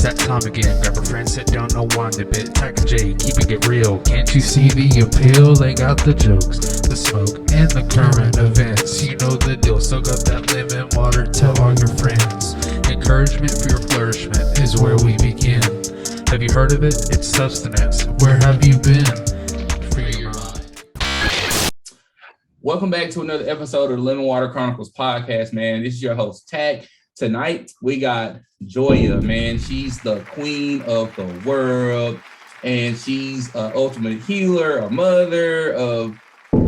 It's that time again. Grab a friend, sit down, no wind a bit. Tack a J, keeping it real. Can't you see the appeal? They got the jokes, the smoke, and the current events. You know the deal. Soak up that lemon water, tell all your friends. Encouragement for your flourishment is where we begin. Have you heard of it? It's sustenance. Where have you been? Free your mind. Welcome back to another episode of the Lemon Water Chronicles podcast, man. This is your host, Tack. Tonight, we got Joya, man. She's the queen of the world, and she's an ultimate healer, a mother of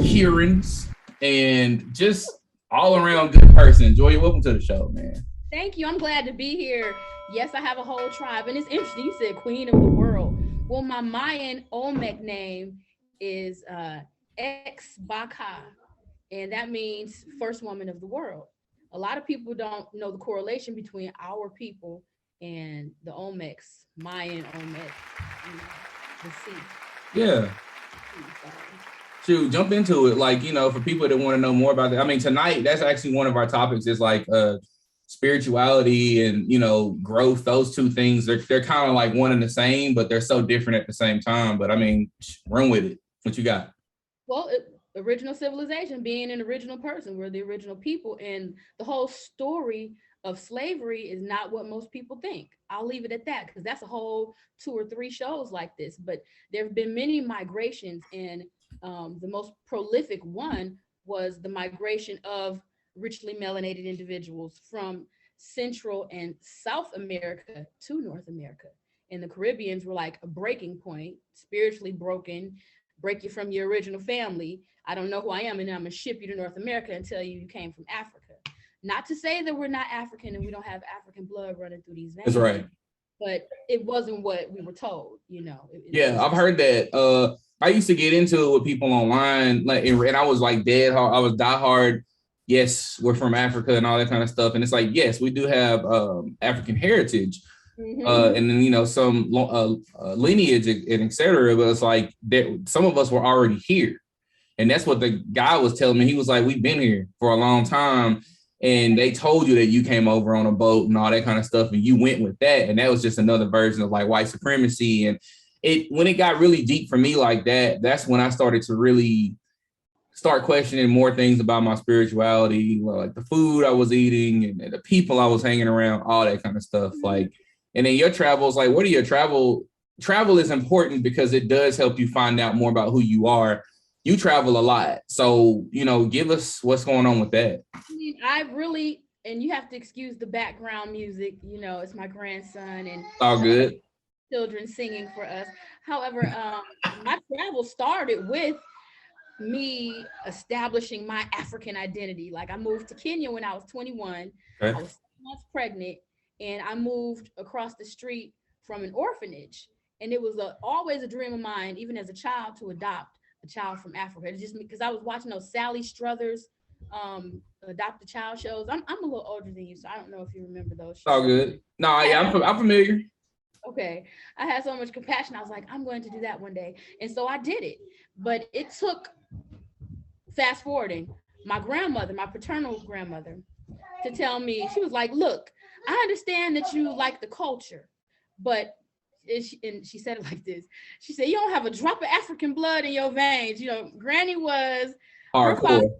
curings, and just all-around good person. Joya, welcome to the show, man. Thank you. I'm glad to be here. Yes, I have a whole tribe, and it's interesting. You said queen of the world. Well, my Mayan Olmec name is Ex-Baka, and that means first woman of the world. A lot of people don't know the correlation between our people and the Olmecs, Mayan Olmec, the sea. Yeah. Shoot, jump into it. Like, for people that want to know more about that. I mean, tonight, that's actually one of our topics is like spirituality and, growth. Those two things, they're kind of like one and the same, but they're so different at the same time. But I mean, run with it. What you got? Well, original civilization, being an original person, we're the original people, and the whole story of slavery is not what most people think. I'll leave it at that because that's a whole 2 or 3 shows like this. But there have been many migrations, and the most prolific one was the migration of richly melanated individuals from Central and South America to North America. And the Caribbeans were like a breaking point, spiritually broken, break you from your original family. I don't know who I am, and I'm gonna ship you to North America and tell you came from Africa. Not to say that we're not African and we don't have African blood running through these veins. That's right. But it wasn't what we were told, Yeah, I've heard that. I used to get into it with people online, and I was like dead hard. I was diehard. Yes, we're from Africa and all that kind of stuff. And it's like, yes, we do have African heritage. Mm-hmm. And then, some lineage and et cetera. But it's like some of us were already here. And that's what the guy was telling me. He was like, we've been here for a long time. And they told you that you came over on a boat and all that kind of stuff. And you went with that. And that was just another version of like white supremacy. And when it got really deep for me like that, that's when I started to really start questioning more things about my spirituality, like the food I was eating and the people I was hanging around, all that kind of stuff. Mm-hmm. Like, and then your travels, like, what are your travel is important because it does help you find out more about who you are. You travel a lot. So, give us what's going on with that. I really, and you have to excuse the background music, it's my grandson and all good children singing for us. However, my travel started with me establishing my African identity. Like I moved to Kenya when I was 21. Okay. I was 6 months pregnant, and I moved across the street from an orphanage. And it was always a dream of mine, even as a child, to adopt a child from Africa. It's just because I was watching those Sally Struthers adopt a child shows. I'm a little older than you, so I don't know if you remember those shows. All good. No, yeah, I'm familiar. Okay. I had so much compassion. I was like, I'm going to do that one day. And so I did it. But it took, fast forwarding, my grandmother, my paternal grandmother, to tell me, she was like, look, I understand that you like the culture, but, and she said it like this, she said, you don't have a drop of African blood in your veins. Granny was hardcore.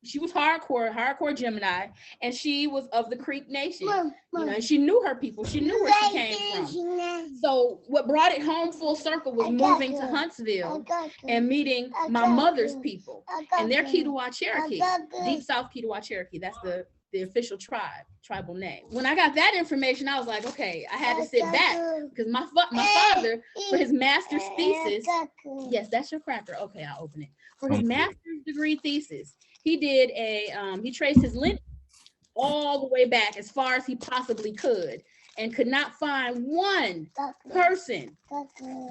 She was hardcore Gemini, and she was of the Creek Nation. And she knew her people. She knew where she came from. So what brought it home full circle was moving to Huntsville and meeting my mother's people, and they're Kiowa Cherokee, Deep South Kiowa Cherokee. That's the official tribal name. When I got that information, I was like, okay, I had to sit back because my father, for his master's thesis, yes, that's your cracker. Okay, I'll open it. For his master's degree thesis, he did he traced his lineage all the way back as far as he possibly could and could not find one person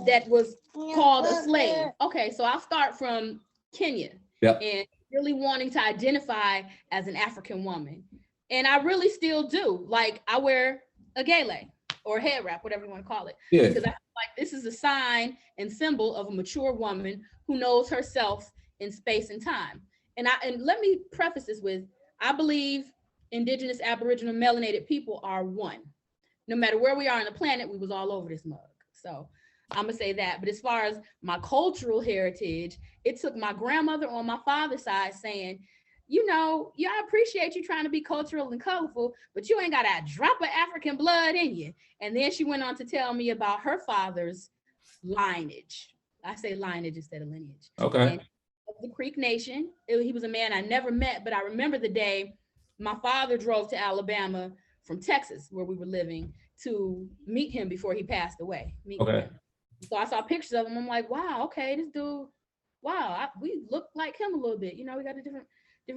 that was called a slave. Okay, so I'll start from Kenya. Yep. And really wanting to identify as an African woman. And I really still do. Like I wear a gele or a head wrap, whatever you want to call it. Yeah. Because I feel like this is a sign and symbol of a mature woman who knows herself in space and time. And let me preface this with, I believe Indigenous, Aboriginal, melanated people are one. No matter where we are on the planet, we was all over this mug. So I'm gonna say that. But as far as my cultural heritage, it took my grandmother on my father's side saying, you know, yeah, I appreciate you trying to be cultural and colorful, but you ain't got a drop of African blood in you. And then she went on to tell me about her father's lineage. I say lineage instead of lineage. Okay. And the Creek Nation. He was a man I never met, but I remember the day my father drove to Alabama from Texas, where we were living, to meet him before he passed away. Okay. Him. So I saw pictures of him. I'm like, wow, okay, this dude, wow, we look like him a little bit. You know, we got a different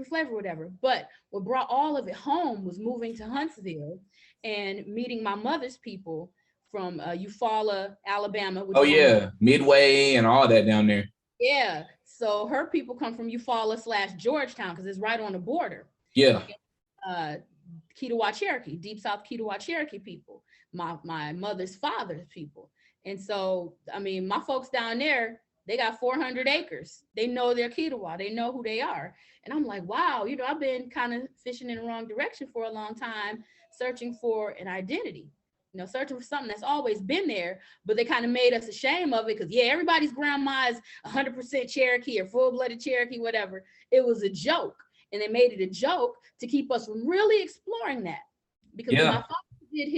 flavor, whatever. But what brought all of it home was moving to Huntsville and meeting my mother's people from Eufaula, Alabama. Oh yeah, Midway and all that down there. Yeah. So her people come from Eufaula/Georgetown because it's right on the border. Yeah. Ketawa Cherokee, Deep South Ketawa Cherokee people, my mother's father's people. And so, I mean, my folks down there, they got 400 acres. They know their Ketawa. They know who they are. And I'm like, wow, you know, I've been kind of fishing in the wrong direction for a long time, searching for an identity, you know, searching for something that's always been there, but they kind of made us ashamed of it because, yeah, everybody's grandma is 100% Cherokee or full-blooded Cherokee, whatever. It was a joke. And they made it a joke to keep us from really exploring that. Because when my father did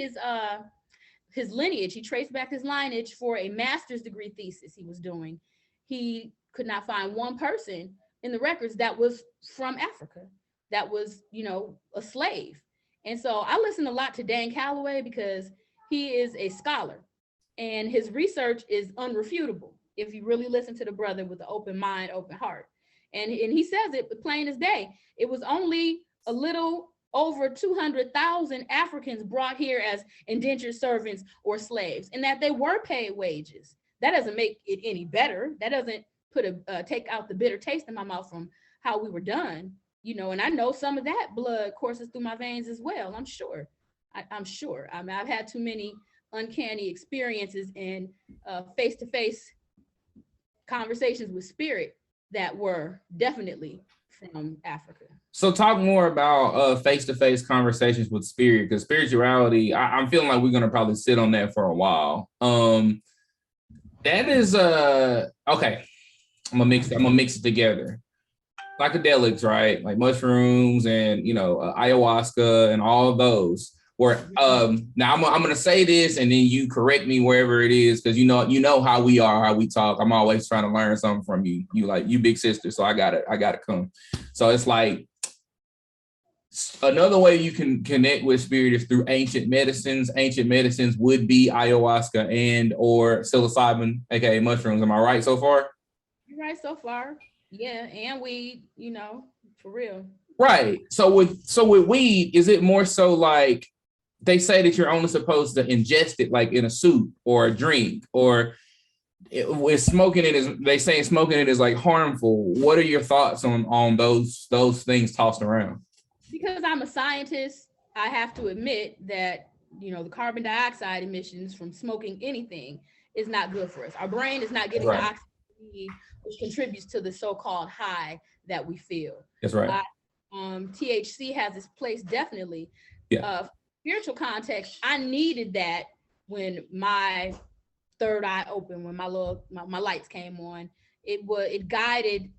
his lineage, he traced back his lineage for a master's degree thesis he was doing. He could not find one person in the records that was from Africa, that was, you know, a slave. And so I listen a lot to Dan Calloway because he is a scholar and his research is unrefutable if you really listen to the brother with an open mind, open heart. And he says it plain as day. It was only a little over 200,000 Africans brought here as indentured servants or slaves, and that they were paid wages. That doesn't make it any better. That doesn't take out the bitter taste in my mouth from how we were done, you know. And I know some of that blood courses through my veins as well. I'm sure. I'm sure. I mean, I've had too many uncanny experiences and face-to-face conversations with spirit that were definitely from Africa. So talk more about face-to-face conversations with spirit, because spirituality, I'm feeling like we're going to probably sit on that for a while. That is okay. I'm gonna mix it together. Psychedelics, right? Like mushrooms and, you know, ayahuasca and all of those. Where now I'm gonna say this and then you correct me wherever it is, because you know how we are, how we talk. I'm always trying to learn something from you. You big sister, so I gotta come. So it's like another way you can connect with spirit is through ancient medicines. Ancient medicines would be ayahuasca and or psilocybin, aka mushrooms. Am I right so far? You're right so far. Yeah, and weed, you know, for real. Right. So with weed, is it more so like they say that you're only supposed to ingest it like in a soup or a drink, or with smoking it is, they say smoking it is like harmful? What are your thoughts on those things tossed around? Because I'm a scientist, I have to admit that, you know, the carbon dioxide emissions from smoking anything is not good for us. Our brain is not getting the oxygen we need, which contributes to the so-called high that we feel. That's right. THC has its place, definitely. Yeah. Spiritual context, I needed that when my third eye opened, when my lights came on. It guided,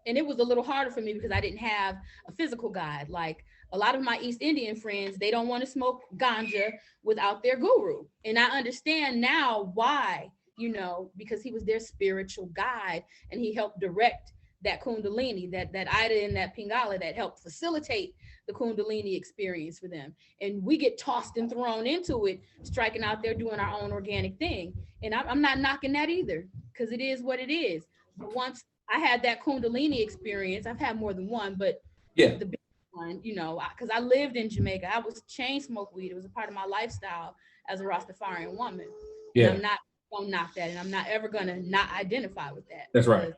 and it was a little harder for me because I didn't have a physical guide. Like a lot of my East Indian friends, they don't want to smoke ganja without their guru. And I understand now why, you know, because he was their spiritual guide and he helped direct that Kundalini, that Ida and that Pingala that helped facilitate the Kundalini experience for them. And we get tossed and thrown into it, striking out there doing our own organic thing. And I'm not knocking that either, because it is what it is. But once I had that Kundalini experience, I've had more than one, but yeah, the big one, you know, because I lived in Jamaica. I was chain smoke weed. It was a part of my lifestyle as a Rastafarian woman. Yeah. And I'm not gonna knock that, and I'm not ever gonna not identify with that. That's right.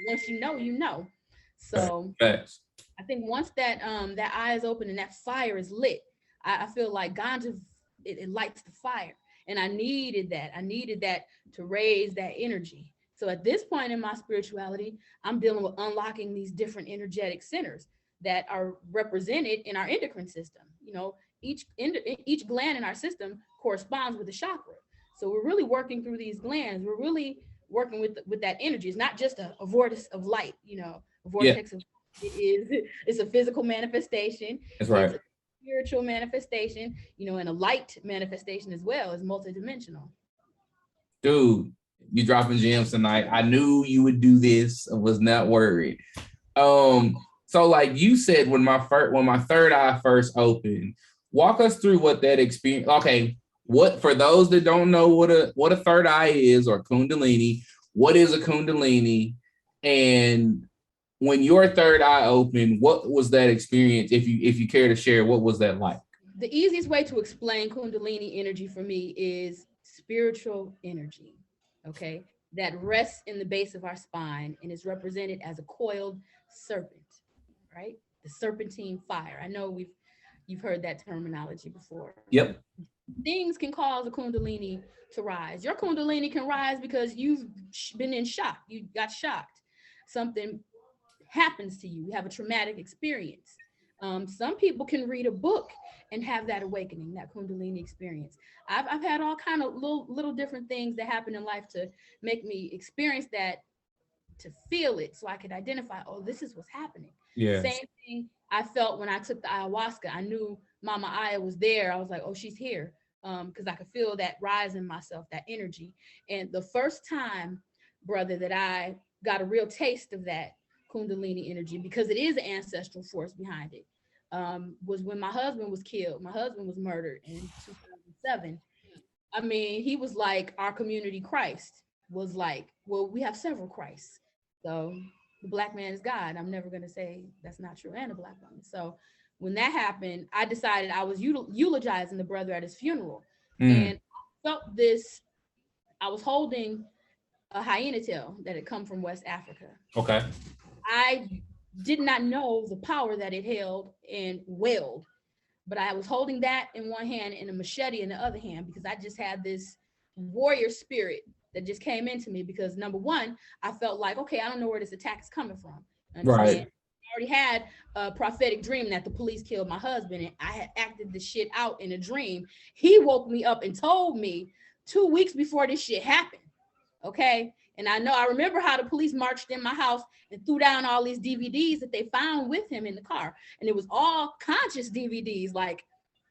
Once you know, you know. So Facts. I think once that that eye is open and that fire is lit, I feel like ganja, it lights the fire. And I needed that. I needed that to raise that energy. So at this point in my spirituality, I'm dealing with unlocking these different energetic centers that are represented in our endocrine system. You know, each gland in our system corresponds with the chakra. So we're really working through these glands. We're really working with that energy. It's not just a vortex of light, you know, a vortex of it's a physical manifestation. That's right. It's a spiritual manifestation, you know, and a light manifestation as well. Is multidimensional. Dude, you dropping gems tonight. I knew you would do this. I was not worried. So like you said, when my third eye first opened, walk us through what that experience. Okay, what, for those that don't know what a third eye is, or Kundalini, what is a Kundalini? And when your third eye opened, what was that experience? If you care to share, what was that like? The easiest way to explain Kundalini energy for me is spiritual energy, okay, that rests in the base of our spine and is represented as a coiled serpent, right? The serpentine fire. I know you've heard that terminology before. Yep. Things can cause a Kundalini to rise. Your Kundalini can rise because you've been in shock. You got shocked. Something happens to you. You have a traumatic experience. Some people can read a book and have that awakening, that Kundalini experience. I've had all kind of little different things that happen in life to make me experience that, to feel it, so I could identify, oh, this is what's happening. Yeah. Same thing I felt when I took the ayahuasca. I knew Mama Aya was there. I was like, oh, she's here, because I could feel that rise in myself, that energy. And the first time, brother, that I got a real taste of that Kundalini energy, because it is an ancestral force behind it, was when my husband was killed. My husband was murdered in 2007. I mean, he was like our community Christ. Was like, well, we have several Christs. So the Black man is God. I'm never going to say that's not true, and a Black woman. So when that happened, I decided I was eulogizing the brother at his funeral. And I felt this, I was holding a hyena tail that had come from West Africa. Okay. I did not know the power that it held and wailed, but I was holding that in one hand and a machete in the other hand, because I just had this warrior spirit that just came into me. Because number one, I felt like, okay, I don't know where this attack is coming from. Right. I already had a prophetic dream that the police killed my husband, and I had acted this shit out in a dream. He woke me up and told me 2 weeks before this shit happened. Okay. And I remember how the police marched in my house and threw down all these DVDs that they found with him in the car. And it was all conscious DVDs, like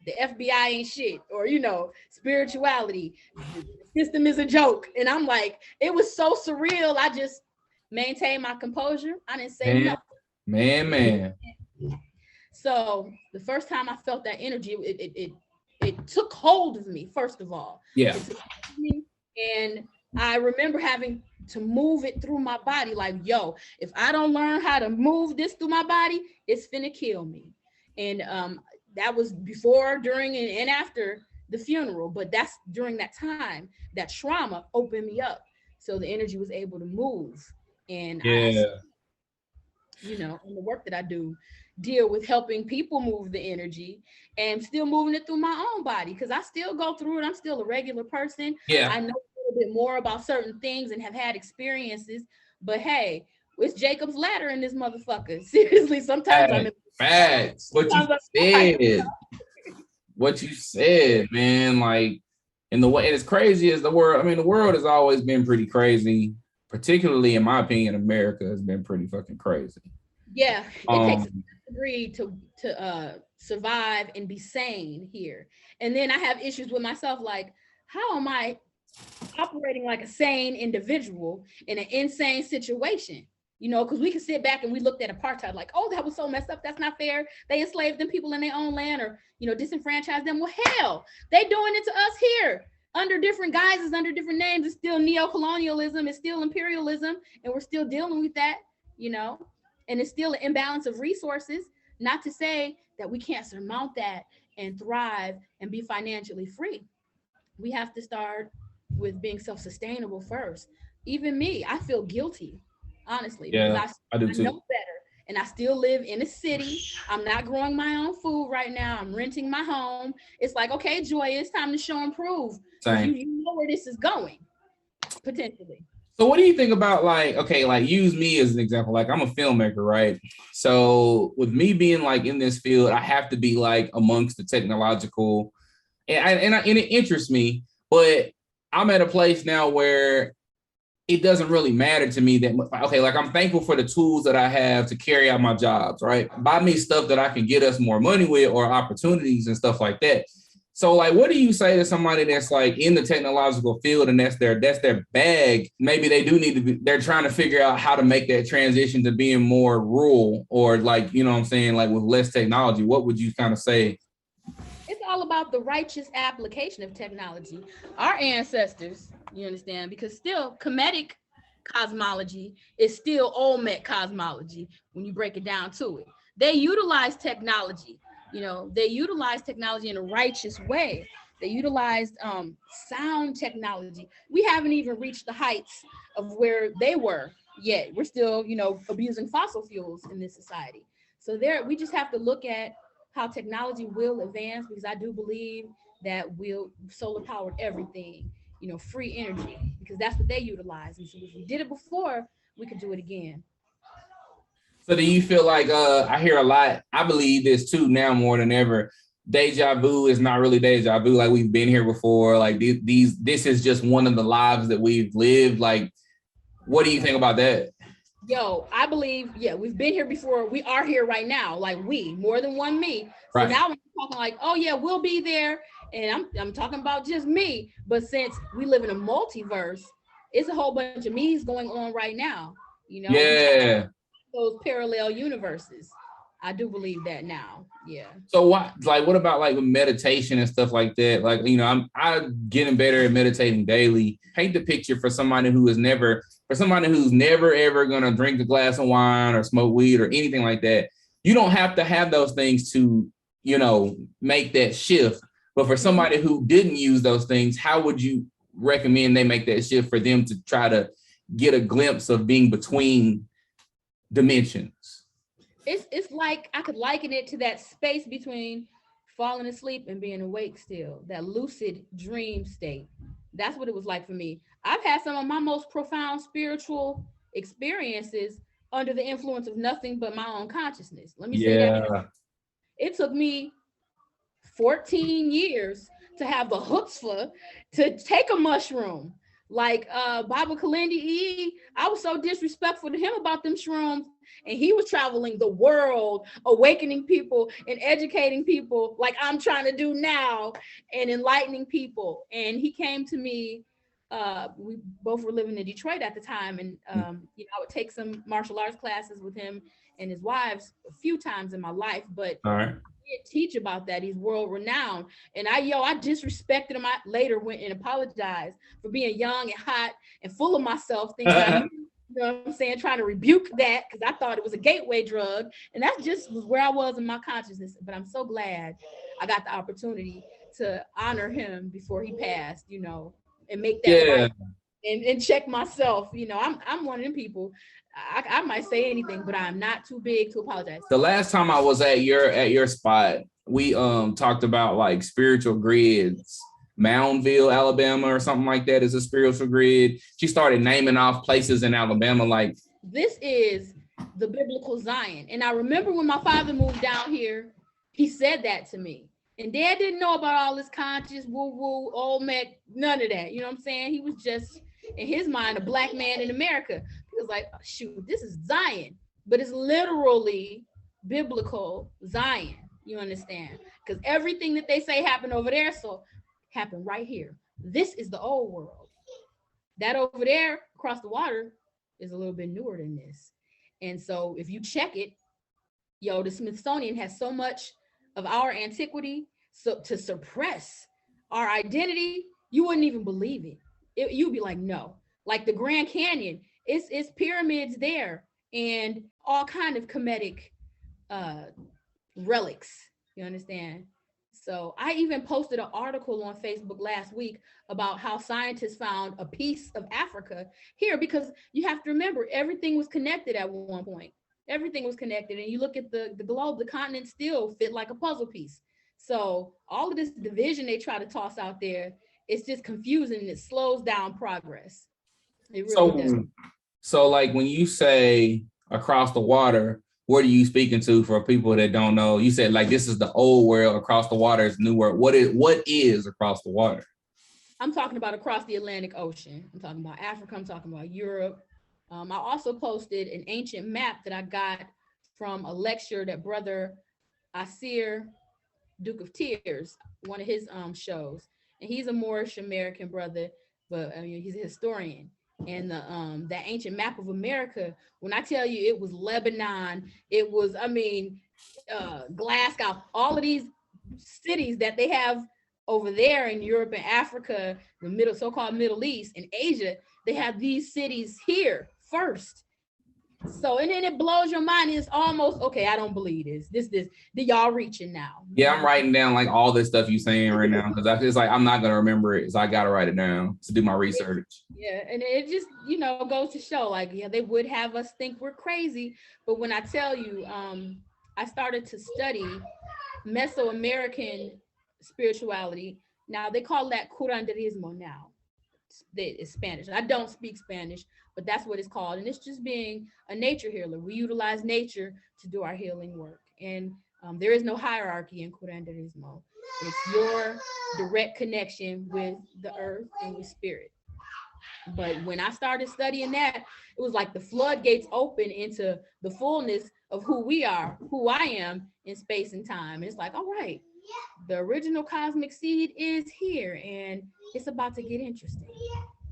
the FBI ain't shit, or, you know, spirituality, the system is a joke. And I'm like, it was so surreal. I just maintained my composure. I didn't say nothing. Man. So the first time I felt that energy, it took hold of me, first of all. Yeah. It took hold of me, and I remember having to move it through my body. Like, yo, if I don't learn how to move this through my body, it's finna kill me. And that was before, during, and after the funeral. But that's during that time, that trauma opened me up. So the energy was able to move. And you know, and the work that I do deal with helping people move the energy and still moving it through my own body, because I still go through it. I'm still a regular person. Yeah. I know a little bit more about certain things and have had experiences, but hey, it's Jacob's ladder in this motherfucker. Seriously, sometimes I'm in facts. What you said, man, like, in the way, it's crazy as the world. I mean, the world has always been pretty crazy. Particularly, in my opinion, America has been pretty fucking crazy. Yeah, it takes a degree to survive and be sane here. And then I have issues with myself, like, how am I operating like a sane individual in an insane situation? You know, because we can sit back and we looked at apartheid like, oh, that was so messed up. That's not fair. They enslaved them people in their own land, or, you know, disenfranchised them. Well, hell, they doing it to us here. Under different guises, under different names. It's still neo-colonialism, it's still imperialism, and we're still dealing with that, you know, and it's still an imbalance of resources. Not to say that we can't surmount that and thrive and be financially free. We have to start with being self-sustainable first. Even me, I feel guilty, honestly, because I know better. And I still live in a city. I'm not growing my own food right now. I'm renting my home. It's like, okay, Joy, it's time to show and prove. You know where this is going, potentially. So what do you think about, like, okay, like, use me as an example. Like, I'm a filmmaker, right? So with me being like in this field, I have to be like amongst the technological and it interests me, but I'm at a place now where it doesn't really matter to me that much. Okay, like I'm thankful for the tools that I have to carry out my jobs, right? Buy me stuff that I can get us more money with or opportunities and stuff like that. So like, what do you say to somebody that's like in the technological field and that's their bag? Maybe they do need to be, they're trying to figure out how to make that transition to being more rural or like, you know what I'm saying? Like with less technology, what would you kind of say? It's all about the righteous application of technology. Our ancestors, you understand, because still Kemetic cosmology is still Olmec cosmology when you break it down to it. They utilize technology, they utilize technology in a righteous way. They utilized sound technology. We haven't even reached the heights of where they were yet. We're still, abusing fossil fuels in this society. So we just have to look at how technology will advance, because I do believe that solar powered everything, free energy, because that's what they utilize. And so if we did it before, we could do it again. So do you feel like I hear a lot, I believe this too now more than ever, deja vu is not really deja vu, like we've been here before, like this is just one of the lives that we've lived. Like, what do you think about that? Yo, I believe, we've been here before. We are here right now, like more than one me. So right. Now I'm talking like, oh yeah, we'll be there. And I'm talking about just me. But since we live in a multiverse, it's a whole bunch of me's going on right now. Yeah. Those parallel universes. I do believe that now. Yeah. So what about like with meditation and stuff like that? Like, I'm getting better at meditating daily. Paint the picture for somebody who's never ever gonna drink a glass of wine or smoke weed or anything like that. You don't have to have those things to, make that shift. But for somebody who didn't use those things, how would you recommend they make that shift for them to try to get a glimpse of being between dimensions? It's like I could liken it to that space between falling asleep and being awake still, that lucid dream state. That's what it was like for me. I've had some of my most profound spiritual experiences under the influence of nothing but my own consciousness. Let me say that. It took me 14 years to have the chutzpah to take a mushroom. Like Baba Kalindi, I was so disrespectful to him about them shrooms, and he was traveling the world, awakening people and educating people like I'm trying to do now and enlightening people. And he came to me, we both were living in Detroit at the time, and I would take some martial arts classes with him and his wives a few times in my life, but all right. Did teach about that. He's world renowned. And I disrespected him. I later went and apologized for being young and hot and full of myself, thinking I knew, you know what I'm saying, trying to rebuke that because I thought it was a gateway drug. And that just was where I was in my consciousness. But I'm so glad I got the opportunity to honor him before he passed, and make that right and check myself. I'm one of them people. I might say anything, but I'm not too big to apologize. The last time I was at your spot, we talked about like spiritual grids. Moundville, Alabama, or something like that is a spiritual grid. She started naming off places in Alabama like this is the biblical Zion. And I remember when my father moved down here, he said that to me. And Dad didn't know about all this conscious woo-woo, Olmec, none of that. You know what I'm saying? He was just, in his mind, a Black man in America. He was like, oh, shoot, this is Zion. But it's literally biblical Zion. You understand? Because everything that they say happened over there, so happened right here. This is the old world. That over there across the water is a little bit newer than this. And so if you check it, the Smithsonian has so much of our antiquity, so to suppress our identity, you wouldn't even believe it. You'd be like, no. Like the Grand Canyon, it's pyramids there and all kind of Kemetic relics. You understand? So I even posted an article on Facebook last week about how scientists found a piece of Africa here, because you have to remember everything was connected at one point. Everything was connected, and you look at the globe, the continent still fit like a puzzle piece. So all of this division they try to toss out there, it's just confusing and it slows down progress. It really does. So like when you say across the water, what are you speaking to for people that don't know? You said like this is the old world, across the water is new world. What is across the water? I'm talking about across the Atlantic Ocean. I'm talking about Africa. I'm talking about Europe. I also posted an ancient map that I got from a lecture that Brother Asir, Duke of Tears, one of his shows, and he's a Moorish American brother, but I mean he's a historian. And that ancient map of America, when I tell you it was Lebanon, it was Glasgow, all of these cities that they have over there in Europe and Africa, the so-called Middle East and Asia, they have these cities here first. So, and then it blows your mind. It's almost, okay, I don't believe this, y'all reaching now. Yeah, I'm writing down like all this stuff you're saying right now, because it's like, I'm not going to remember it. So I got to write it down to do my research. Yeah. And it just, goes to show like, yeah, they would have us think we're crazy. But when I tell you, I started to study Mesoamerican spirituality. Now they call that curanderismo now. It's Spanish. I don't speak Spanish, but that's what it's called. And it's just being a nature healer. We utilize nature to do our healing work. And there is no hierarchy in curanderismo. It's your direct connection with the earth and with spirit. But when I started studying that, it was like the floodgates open into the fullness of who we are, who I am in space and time. And it's like, all right, the original cosmic seed is here and it's about to get interesting.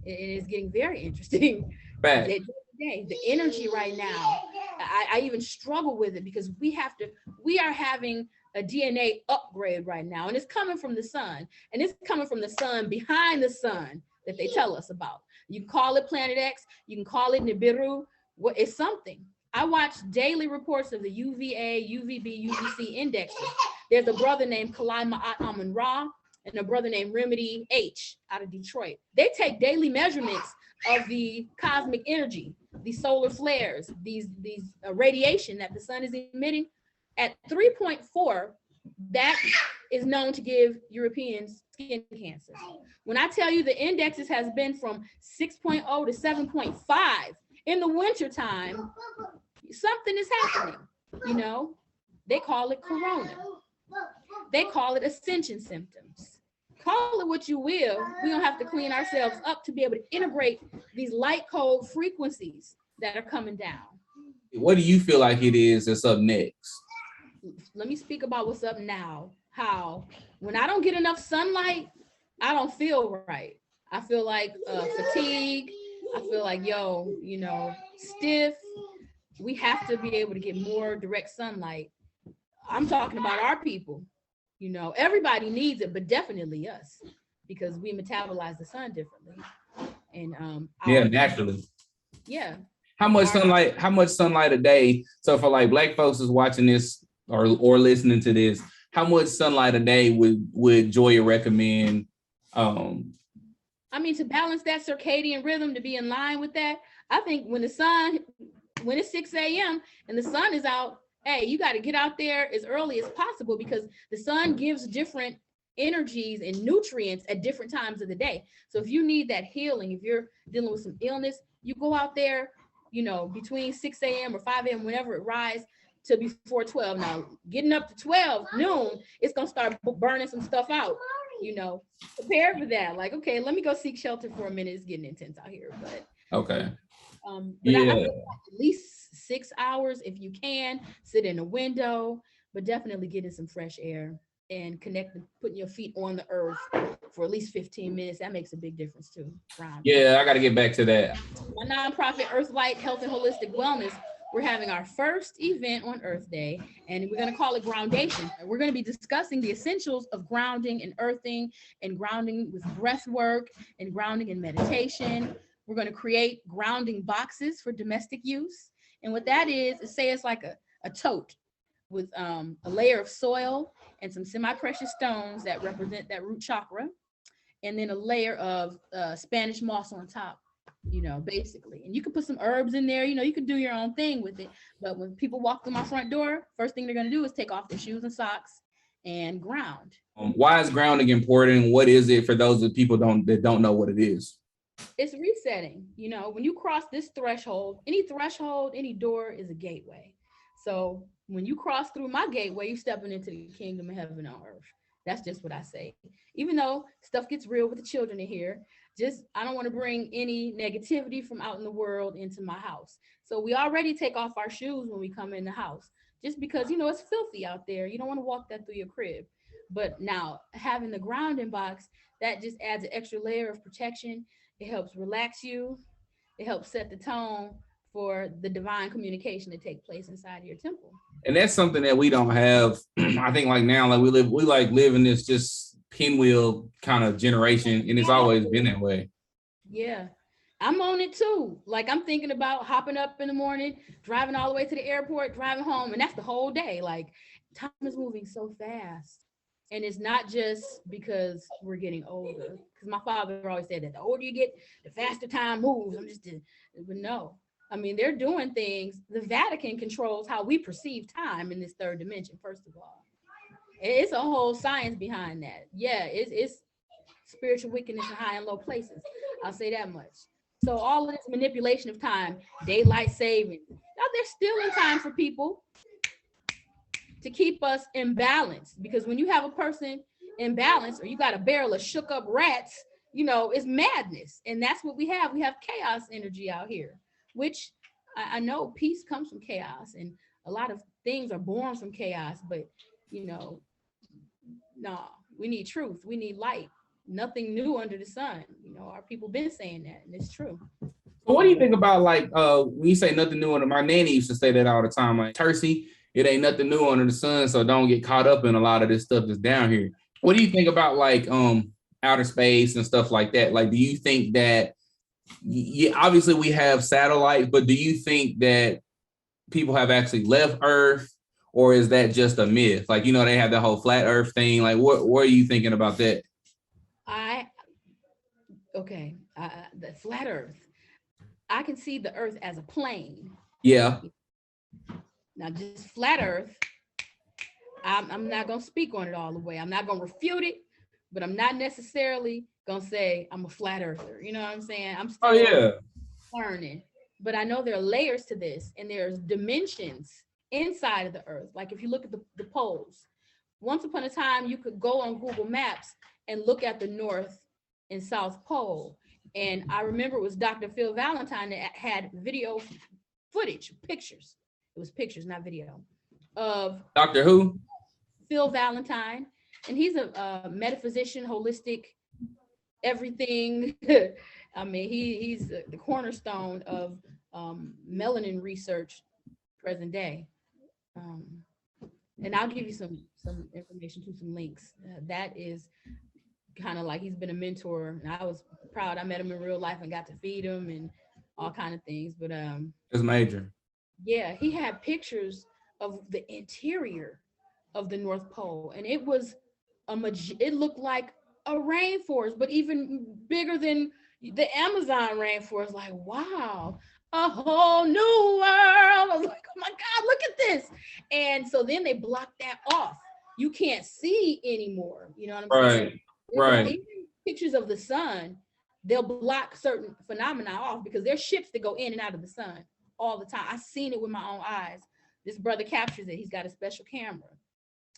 It is getting very interesting. The energy right now, I even struggle with it because we are having a DNA upgrade right now, and it's coming from the sun, and it's coming from the sun behind the sun that they tell us about. You can call it Planet X, you can call it Nibiru. What is something? I watch daily reports of the UVA, UVB, UVC indexes. There's a brother named Kalai Ma'at Amun Ra and a brother named Remedy H out of Detroit. They take daily measurements of the cosmic energy, these solar flares, these radiation that the sun is emitting. At 3.4, that is known to give Europeans skin cancer. When I tell you the indexes has been from 6.0 to 7.5 in the wintertime, something is happening. They call it corona. They call it ascension symptoms. Call it what you will. We don't have to clean ourselves up to be able to integrate these light code frequencies that are coming down. What do you feel like it is that's up next? Let me speak about what's up now. How when I don't get enough sunlight, I don't feel right. I feel like fatigue. I feel like, stiff. We have to be able to get more direct sunlight. I'm talking about our people. Everybody needs it, but definitely us, because we metabolize the sun differently. And naturally. Yeah. How much sunlight a day? So for like Black folks is watching this or listening to this, how much sunlight a day would Joya recommend? To balance that circadian rhythm, to be in line with that, I think when it's 6 a.m. and the sun is out, hey, you got to get out there as early as possible, because the sun gives different energies and nutrients at different times of the day. So if you need that healing, if you're dealing with some illness, you go out there, between 6 a.m. or 5 a.m., whenever it rises, to before 12. Now, getting up to 12 noon, it's going to start burning some stuff out. Prepare for that. Like, okay, let me go seek shelter for a minute. It's getting intense out here, but okay. I feel like at least 6 hours if you can, sit in a window, but definitely get in some fresh air and putting your feet on the earth for at least 15 minutes. That makes a big difference too. Yeah, I got to get back to that. My nonprofit Earthlight Health and Holistic Wellness, we're having our first event on Earth Day, and we're going to call it Groundation. We're going to be discussing the essentials of grounding and earthing, and grounding with breath work, and grounding and meditation. We're going to create grounding boxes for domestic use. And what that is say it's like a tote with a layer of soil and some semi-precious stones that represent that root chakra, and then a layer of Spanish moss on top, basically. And you can put some herbs in there, you can do your own thing with it. But when people walk through my front door, first thing they're going to do is take off their shoes and socks and ground. Why is grounding important? What is it for those that people that don't know what it is? It's resetting. When you cross this threshold, any door is a gateway. So when you cross through my gateway, you're stepping into the kingdom of heaven on earth. That's just what I say. Even though stuff gets real with the children in here, just I don't want to bring any negativity from out in the world into my house. So we already take off our shoes when we come in the house, just because, you know, it's filthy out there. You don't want to walk that through your crib. But now having the grounding box, that just adds an extra layer of protection. It helps relax you. It helps set the tone for the divine communication to take place inside your temple. And that's something that we don't have. I think like now, like we live in this just pinwheel kind of generation, and it's always been that way. Yeah, I'm on it too. Like I'm thinking about hopping up in the morning, driving all the way to the airport, driving home, and that's the whole day. Like time is moving so fast. And it's not just because we're getting older. Because my father always said that the older you get, the faster time moves. But no. I mean, they're doing things. The Vatican controls how we perceive time in this third dimension, first of all. It's a whole science behind that. Yeah, it's spiritual wickedness in high and low places. I'll say that much. So all of this manipulation of time, daylight saving, now they're stealing time for people to keep us in balance. Because when you have a person in balance, or you got a barrel of shook up rats, you know, it's madness. And that's what we have. We have chaos energy out here, which I know peace comes from chaos, and a lot of things are born from chaos, but you know, no, we need truth. We need light. Nothing new under the sun. You know, our people been saying that, and it's true. So what do you think about like when you say nothing new under, my nanny used to say that all the time, like Tercy, it ain't nothing new under the sun, so don't get caught up in a lot of this stuff that's down here. What do you think about like outer space and stuff like that? Like, do you think that obviously we have satellites, but do you think that people have actually left Earth, or is that just a myth? Like, you know, they have the whole flat Earth thing. Like, what are you thinking about that? The flat Earth. I can see the Earth as a plane. Yeah. Now, just flat Earth, I'm not going to speak on it all the way. I'm not going to refute it, but I'm not necessarily going to say I'm a flat earther. You know what I'm saying? I'm still learning, but I know there are layers to this, and there's dimensions inside of the earth. Like if you look at the poles, once upon a time, you could go on Google Maps and look at the North and South Pole. And I remember it was Dr. Phil Valentine that had video footage, pictures. It was pictures, not video, of Dr. Who? Phil Valentine. And he's a metaphysician, holistic, everything. I mean, he's the cornerstone of melanin research present day. And I'll give you some information to some links. That is kind of like, he's been a mentor, and I was proud. I met him in real life and got to feed him and all kind of things. But it's major. Yeah, he had pictures of the interior of the North Pole, and it was it looked like a rainforest, but even bigger than the Amazon rainforest. Like, wow, a whole new world. I was like, oh my God, look at this. And so then they blocked that off. You can't see anymore. You know what I'm saying? Right. Even pictures of the sun, they'll block certain phenomena off because there's ships that go in and out of the sun all the time. I've seen it with my own eyes. This brother captures it. He's got a special camera.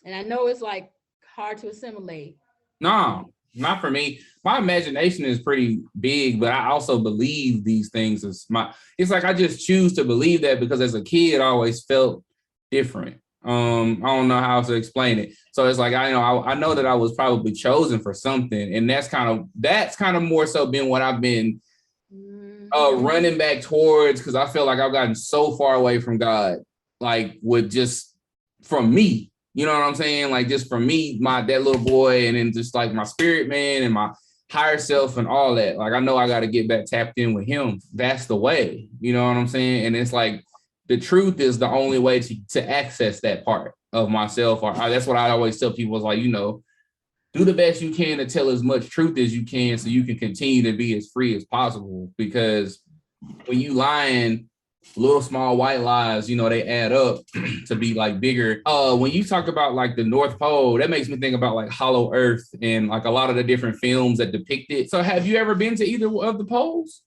And I know it's like hard to assimilate. No, not for me. My imagination is pretty big, but I also believe these things. It's like I just choose to believe that because as a kid, I always felt different. I don't know how to explain it. So it's like I know that I was probably chosen for something, and that's kind of more so been what I've been running back towards, because I feel like I've gotten so far away from God, like with just from me. You know what I'm saying? Like just from me, that little boy, and then just like my spirit man and my higher self and all that. Like I know I got to get back tapped in with him. That's the way. You know what I'm saying? And it's like the truth is the only way to access that part of myself. Or that's what I always tell people, is like, you know, do the best you can to tell as much truth as you can so you can continue to be as free as possible. Because when you lying, little small white lies, you know, they add up to be like bigger. When you talk about like the North Pole, that makes me think about like Hollow Earth and like a lot of the different films that depict it. So have you ever been to either of the poles?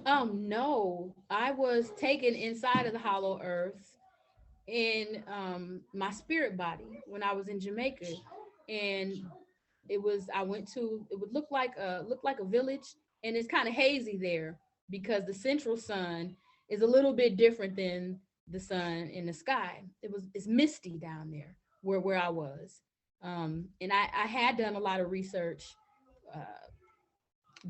No, I was taken inside of the Hollow Earth, in my spirit body when I was in Jamaica, and I went to, it would look like a village, and it's kind of hazy there because the central sun is a little bit different than the sun in the sky. It's misty down there where I was. And I had done a lot of research, uh,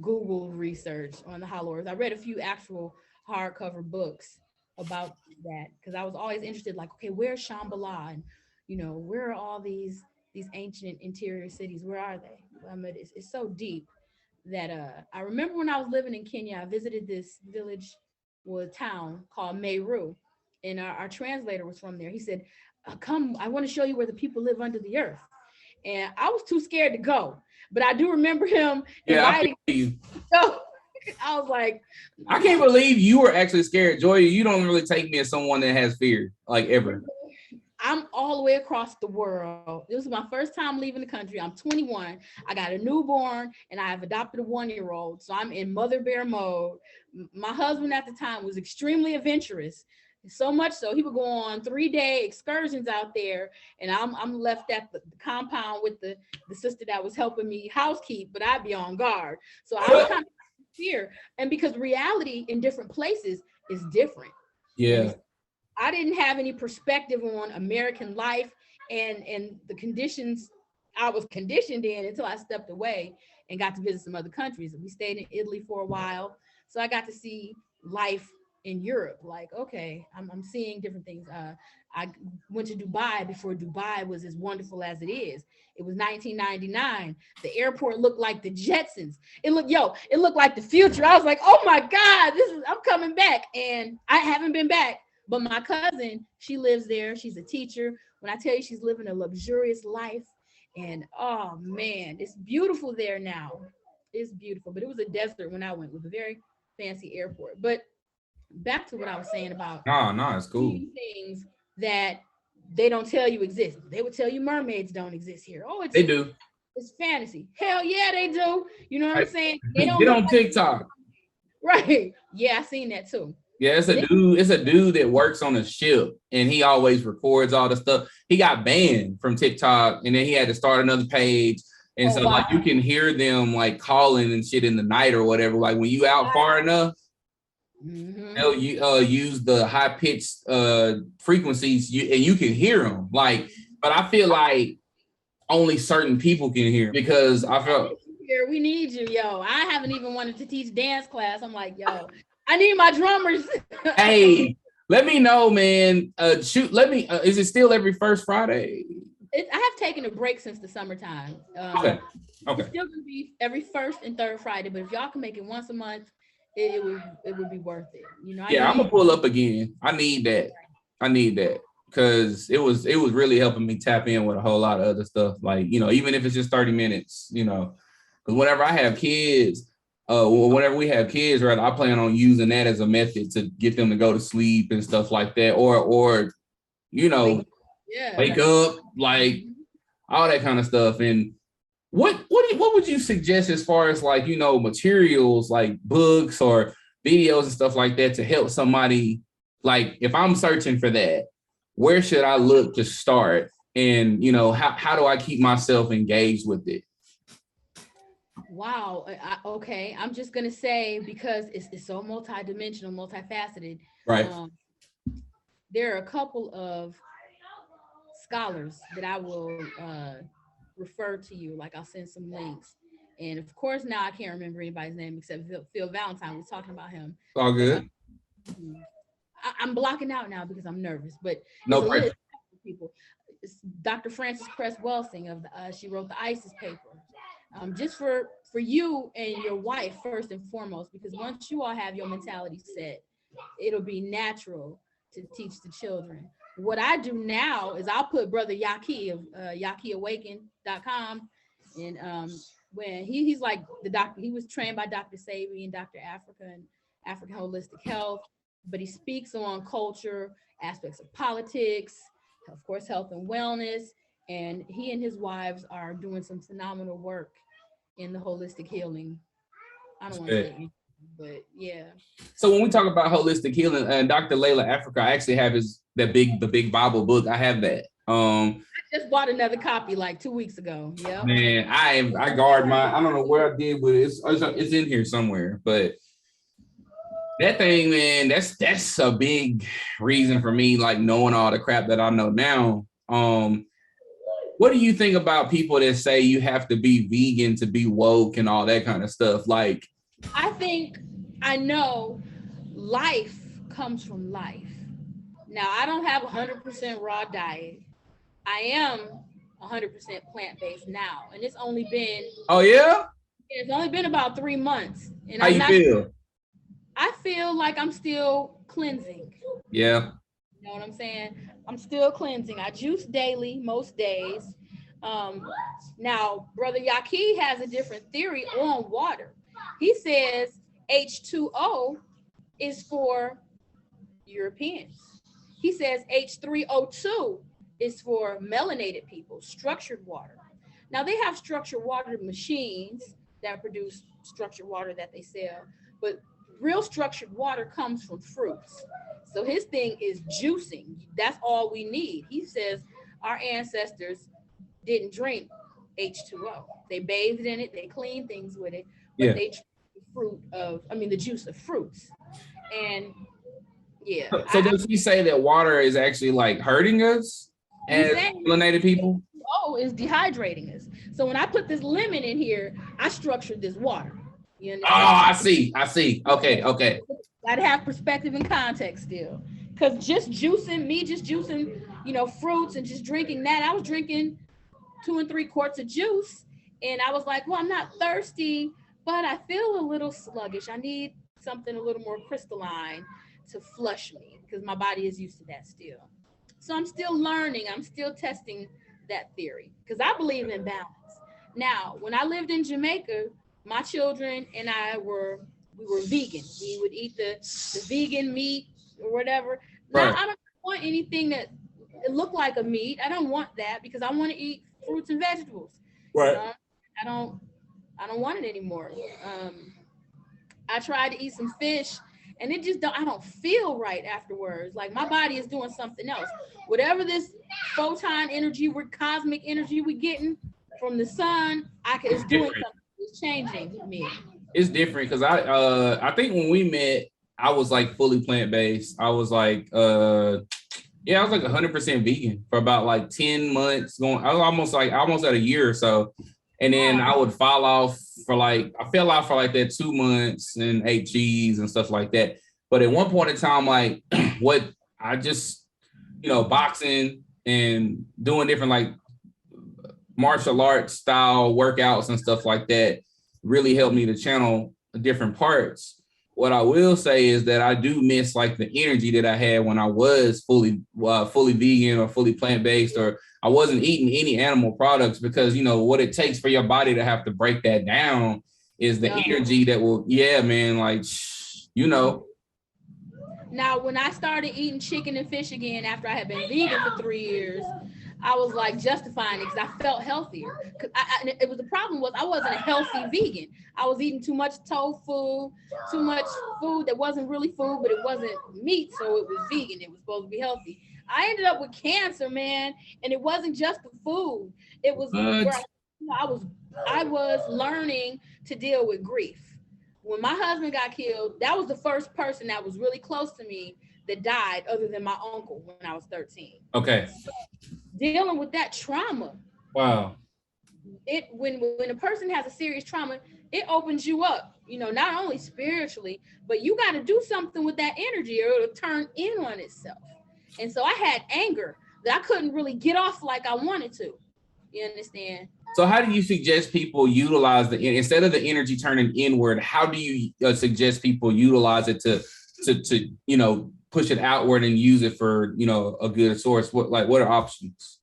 Google research on the Hollow Earth. I read a few actual hardcover books about that because I was always interested, like, okay, where's Shambhala? And, where are all these ancient interior cities? Where are they? It's so deep that I remember when I was living in Kenya, I visited this village or town called Meru, and our translator was from there. He said, come, I want to show you where the people live under the earth. And I was too scared to go, but I do remember him inviting you. So I was like, I can't believe you were actually scared, Joya. You don't really take me as someone that has fear, like, ever. I'm all the way across the world. This was my first time leaving the country. I'm 21. I got a newborn and I have adopted a 1-year-old. So I'm in mother bear mode. My husband at the time was extremely adventurous. So much so he would go on 3-day excursions out there, and I'm left at the compound with the sister that was helping me housekeep, but I'd be on guard. So I was kind of fear, and because reality in different places is different. Yeah, I didn't have any perspective on American life and the conditions I was conditioned in until I stepped away and got to visit some other countries. We stayed in Italy for a while, so I got to see life in Europe. Like, okay, I'm seeing different things. I went to Dubai before Dubai was as wonderful as it is. It was 1999. The airport looked like the Jetsons. It looked like the future. I was like, oh my God, I'm coming back. And I haven't been back. But my cousin, she lives there. She's a teacher. When I tell you she's living a luxurious life, and oh man, it's beautiful there now. It's beautiful. But it was a desert when I went, with a very fancy airport. But back to what I was saying about no, it's cool. Things that they don't tell you exist. They would tell you mermaids don't exist here. Oh, they do. It's fantasy. Hell yeah, they do. You know what I'm saying? They don't get on TikTok. Right. Yeah, I seen that too. Yeah, it's a dude that works on a ship, and he always records all the stuff. He got banned from TikTok, and then he had to start another page. And so, like, you can hear them like calling and shit in the night or whatever. Like, when you out far enough, they'll use the high pitched frequencies, and you can hear them. Like, but I feel like only certain people can hear, because I felt we need you, yo. I haven't even wanted to teach dance class. I'm like, yo, I need my drummers. Hey, let me know, man. Shoot, let me. Is it still every first Friday? I have taken a break since the summertime. Okay. It's still gonna be every first and third Friday, but if y'all can make it once a month, it would be worth it. You know. I'm gonna pull up again. I need that because it was really helping me tap in with a whole lot of other stuff. Like, even if it's just 30 minutes, because whenever I have kids. Whenever we have kids, right, I plan on using that as a method to get them to go to sleep and stuff like that, or wake up, like all that kind of stuff. And what would you suggest as far as, like, materials like books or videos and stuff like that to help somebody? Like, if I'm searching for that, where should I look to start? And how do I keep myself engaged with it? Wow. Okay. I'm just going to say, because it's so multidimensional, multifaceted. Right. There are a couple of scholars that I will refer to you. Like, I'll send some links. And of course, now I can't remember anybody's name except Phil Valentine. We was talking about him. All good. I'm blocking out now because I'm nervous, but no pressure. People. It's Dr. Frances Cress Welsing she wrote the ISIS paper. Just for you and your wife first and foremost, because once you all have your mentality set, it'll be natural to teach the children. What I do now is I'll put Brother Yaki of YakiAwaken.com, and when he's like the doctor, he was trained by Dr. Sabi and Dr. Africa and African Holistic Health, but he speaks on culture, aspects of politics, of course, health and wellness. And he and his wives are doing some phenomenal work in the holistic healing. I don't want to say but yeah. So when we talk about holistic healing, and Dr. Layla Africa, I actually have the big Bible book. I have that. I just bought another copy like 2 weeks ago. Yeah. Man, I guard mine. I don't know where I did, but it's in here somewhere. But that thing, man, that's a big reason for me, like knowing all the crap that I know now. What do you think about people that say you have to be vegan to be woke and all that kind of stuff? Like, I know life comes from life. Now, I don't have 100% raw diet. I am 100% plant-based now, and it's only been about 3 months. And how you feel? I feel like I'm still cleansing. Yeah. You know what I'm saying? I'm still cleansing. I juice daily, most days. Now, Brother Yaqui has a different theory on water. He says H2O is for Europeans. He says H3O2 is for melanated people, structured water. Now, they have structured water machines that produce structured water that they sell, but real structured water comes from fruits. So his thing is juicing. That's all we need. He says our ancestors didn't drink H2O. They bathed in it, they cleaned things with it, but they drank the juice of fruits. And yeah. So does he say that water is actually like hurting us as melanated people? H2O is dehydrating us. So when I put this lemon in here, I structured this water. You understand? Oh, I see. Okay. Gotta have perspective and context still. Because just juicing, fruits and just drinking that, I was drinking 2 and 3 quarts of juice. And I was like, well, I'm not thirsty, but I feel a little sluggish. I need something a little more crystalline to flush me because my body is used to that still. So I'm still learning. I'm still testing that theory because I believe in balance. Now, when I lived in Jamaica, my children and I were vegan. We would eat the vegan meat or whatever. Now, I don't want anything that it looked like a meat. I don't want that because I want to eat fruits and vegetables. Right. I don't want it anymore. I tried to eat some fish and I don't feel right afterwards. Like my body is doing something else. Whatever this photon energy, cosmic energy we're getting from the sun, it's doing something. It's changing me. It's different because I think when we met, I was like fully plant-based. I was like, I was like 100% vegan for about like 10 months. I was almost at a year or so. And then I would fall off I fell off for like that 2 months and ate cheese and stuff like that. But at one point in time, like I just, boxing and doing different like martial arts style workouts and stuff like that really helped me to channel different parts. What I will say is that I do miss like the energy that I had when I was fully vegan or fully plant-based, or I wasn't eating any animal products, because what it takes for your body to have to break that down is the energy that will, Now, when I started eating chicken and fish again after I had been vegan for 3 years, I was like justifying it because I felt healthier. The problem was I wasn't a healthy vegan. I was eating too much tofu, too much food that wasn't really food, but it wasn't meat, so it was vegan. It was supposed to be healthy. I ended up with cancer, man, and it wasn't just the food. It was I was learning to deal with grief. When my husband got killed, that was the first person that was really close to me that died, other than my uncle, when I was 13. Okay. So, dealing with that trauma. Wow. When a person has a serious trauma, it opens you up, not only spiritually, but you got to do something with that energy or it'll turn in on itself. And so I had anger that I couldn't really get off like I wanted to. You understand? So how do you suggest people utilize instead of the energy turning inward, how do you suggest people utilize it to push it outward and use it for, a good source? What are options?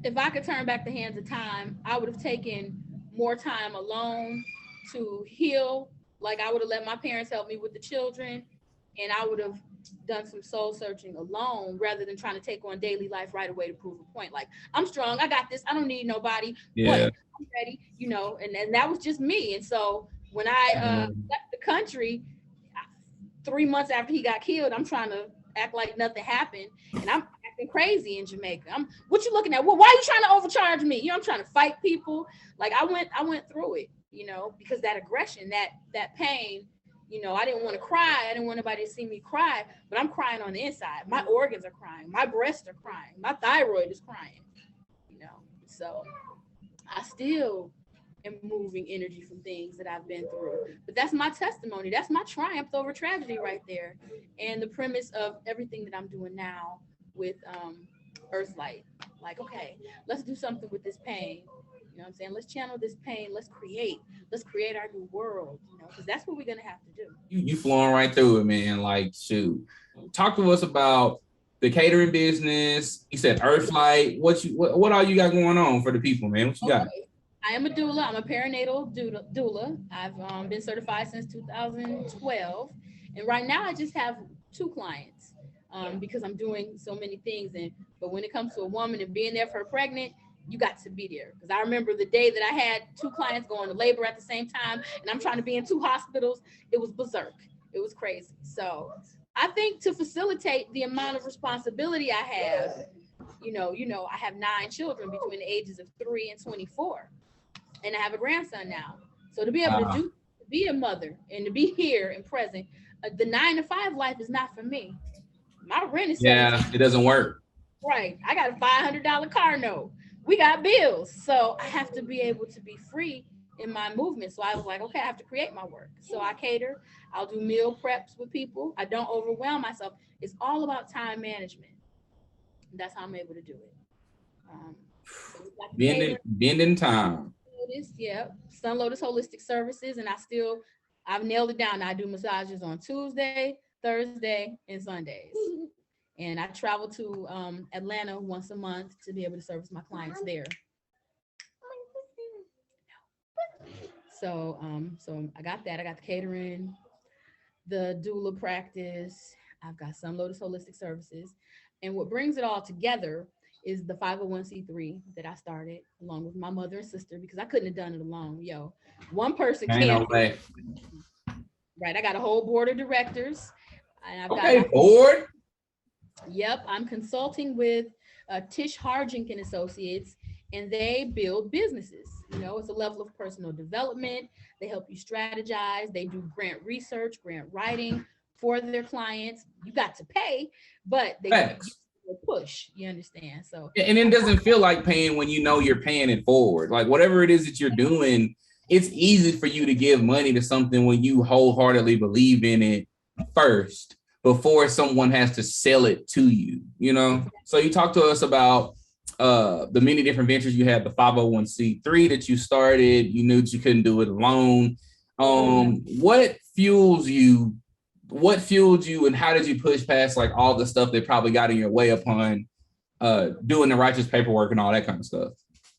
If I could turn back the hands of time, I would have taken more time alone to heal. Like I would have let my parents help me with the children, and I would have done some soul searching alone rather than trying to take on daily life right away to prove a point. Like, I'm strong, I got this, I don't need nobody. Yeah. But I'm ready, and that was just me. And so when I left the country. 3 months after he got killed, I'm trying to act like nothing happened, and I'm acting crazy in Jamaica. What you looking at? Well, why are you trying to overcharge me? You know, I'm trying to fight people. Like I went through it, you know, because that aggression, that pain, you know, I didn't want to cry. I didn't want anybody to see me cry, but I'm crying on the inside. My organs are crying. My breasts are crying. My thyroid is crying, you know. So I still am moving energy from things that I've been through. But that's my testimony. That's my triumph over tragedy right there. And the premise of everything that I'm doing now with Earthlight. Like, okay, let's do something with this pain. You know what I'm saying? Let's channel this pain. Let's create our new world, you know, because that's what we're going to have to do. You flowing right through it, man. Like, shoot. Talk to us about the catering business. You said Earthlight. What all you got going on for the people, man? What you got? I am a doula. I'm a perinatal doula. I've been certified since 2012. And right now I just have 2 clients because I'm doing so many things. But when it comes to a woman and being there for her pregnant, you got to be there. Because I remember the day that I had 2 clients going to labor at the same time, and I'm trying to be in 2 hospitals. It was berserk. It was crazy. So I think to facilitate the amount of responsibility I have, you know, I have 9 children between the ages of 3 and 24. And I have a grandson now. So to be able to be a mother and to be here and present, the 9 to 5 life is not for me. My rent is it doesn't work. Right. I got a $500 car note. We got bills. So I have to be able to be free in my movement. So I was like, okay, I have to create my work. So I cater. I'll do meal preps with people. I don't overwhelm myself. It's all about time management. That's how I'm able to do it. Bend in time. Yeah, Sun Lotus Holistic Services, and I've nailed it down. I do massages on Tuesday, Thursday, and Sundays. And I travel to Atlanta once a month to be able to service my clients there. So I got that. I got the catering, the doula practice. I've got Sun Lotus Holistic Services. And what brings it all together is the 501c3 that I started along with my mother and sister, because I couldn't have done it alone. One person can't. No way. Right, I got a whole board of directors. And I've got board? Yep, I'm consulting with Tish Harjink and Associates, and they build businesses. You know, it's a level of personal development. They help you strategize. They do grant research, grant writing for their clients. You got to pay, but they push, you understand? So, and it doesn't feel like paying when you know you're paying it forward. Like whatever it is that you're doing, it's easy for you to give money to something when you wholeheartedly believe in it first before someone has to sell it to you, you know? So you talk to us about the many different ventures you had, the 501c3 that you started. You knew that you couldn't do it alone. What fueled you, and how did you push past like all the stuff that probably got in your way upon doing the righteous paperwork and all that kind of stuff?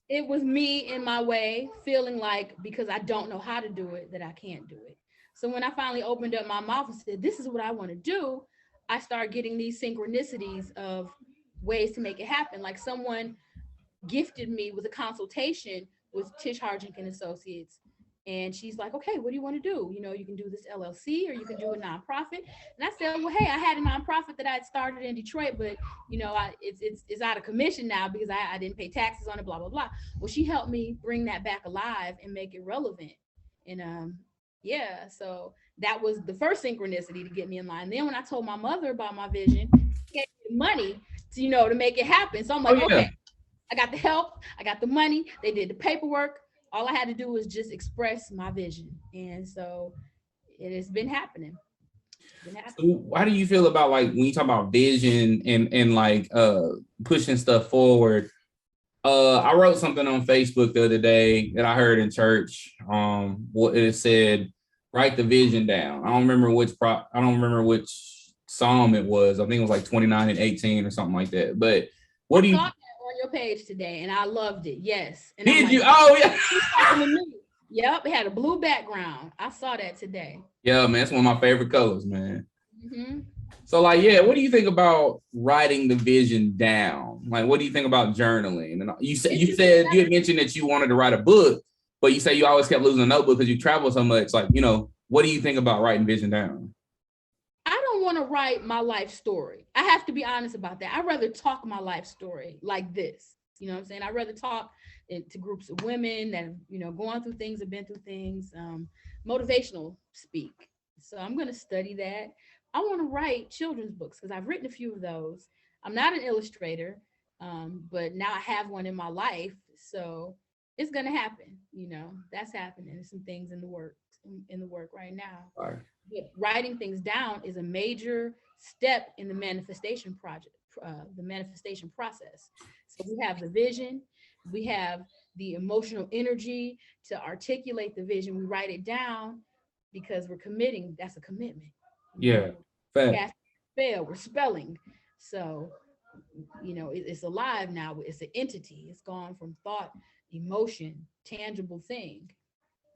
It was me in my way, feeling like because I don't know how to do it, that I can't do it. So when I finally opened up my mouth and said, this is what I want to do, I started getting these synchronicities of ways to make it happen. Like someone gifted me with a consultation with Tish Harjink and Associates. And she's like, okay, what do you want to do? You know, you can do this LLC or you can do a nonprofit. And I said, well, hey, I had a nonprofit that I had started in Detroit, but you know, it's out of commission now because I didn't pay taxes on it, blah, blah, blah. Well, she helped me bring that back alive and make it relevant. And yeah, so that was the first synchronicity to get me in line. Then when I told my mother about my vision, she gave me money to, you know, to make it happen. So I'm like, okay, I got the help, I got the money, they did the paperwork. All I had to do was just express my vision. And so it has been happening. So how do you feel about like when you talk about vision and like pushing stuff forward? I wrote something on Facebook the other day that I heard in church. What it said, write the vision down. I don't remember which psalm it was. I think it was like 29 and 18 or something like that. But what do you on your page today, and I loved it. Yes. And did you? Oh yeah. Yep, it had a blue background. I saw that today. Yeah, man, it's one of my favorite colors, man. Mm-hmm. So like, yeah, what do you think about writing the vision down? Like, what do you think about journaling? And you had mentioned that you wanted to write a book, but you say you always kept losing a notebook because you travel so much. Like, you know, what do you think about writing vision down? I don't want to write my life story. I have to be honest about that. I'd rather talk my life story like this. You know what I'm saying? I'd rather talk to groups of women that, you know, going through things, have been through things, motivational speak. So I'm going to study that. I want to write children's books because I've written a few of those. I'm not an illustrator, but now I have one in my life. So it's going to happen. You know, that's happening. There's some things in the work right now. All right. But writing things down is a major step in the manifestation project, the manifestation process. So we have the vision, we have the emotional energy to articulate the vision. We write it down because we're committing. That's a commitment. Yeah. Fact. Spell, we're spelling. So, you know, it's alive now. It's an entity. It's gone from thought, emotion, tangible thing.